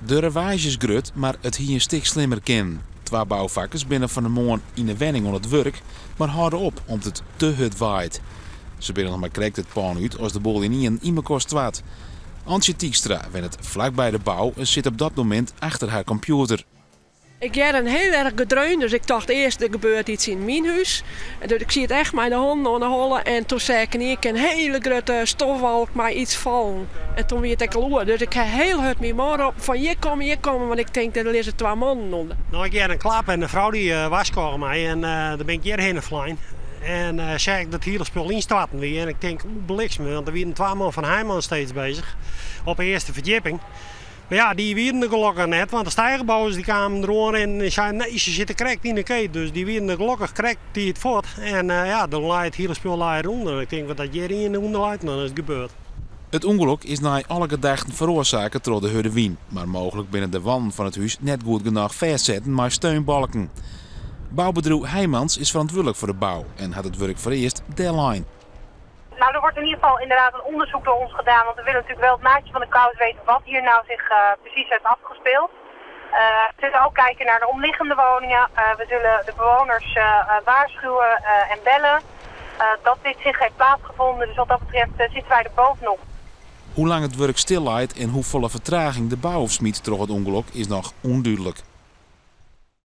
De ravage is grut, maar het hier een stuk slimmer ken. Twee bouwvakkers binnen van de morgen in de wenning aan het werk, maar houden op omdat het te hard waait. Ze binnen nog maar kreeg het paan uit als de bol in iemand kost wat. Antje Tiekstra, wenn het vlakbij de bouw, zit op dat moment achter haar computer. Ik had een heel erg gedreun, dus ik dacht eerst er gebeurt iets in mijn huis. Dus ik zie het echt met de handen aan de hollen en toen zei ik een hele grote stofwolk maar iets vallen. En toen werd ik al dus ik heb heel hard mijn man op van hier komen, want ik denk dat er zitten twee mannen onder. Nou, ik had een klap en de vrouw die was tegen mij en daar ben ik hierheen gevlogen. En zei ik dat hele spul instarten weer. En ik denk, bliksem, want er waren twee man van Heijman steeds bezig op de eerste verdieping. Maar ja, die wierden er gelukkig net, want de stijgerbouwers die kwamen erdoor en zeiden nee, ze zitten correct in de keten. Dus die wierden er gelukkig correct die het voort. En ja, dan laai het hele spul eronder. Ik denk dat jij in de onderluid, dan is het gebeurd. Het ongeluk is na alle gedachten veroorzaakt door de harde wind, maar mogelijk binnen de wanden van het huis net goed genoeg vastzetten maar steunbalken. Bouwbedrijf Heijmans is verantwoordelijk voor de bouw en had het werk voor eerst deadline. Nou, er wordt in ieder geval inderdaad een onderzoek door ons gedaan, want we willen natuurlijk wel het naadje van de kous weten wat hier nou zich precies heeft afgespeeld. We zullen ook kijken naar de omliggende woningen. We zullen de bewoners waarschuwen en bellen dat dit zich heeft plaatsgevonden. Dus wat dat betreft zitten wij er bovenop. Hoe lang het werk stil lijdt en hoe volle vertraging de bouw of smiet door het ongeluk is nog onduidelijk.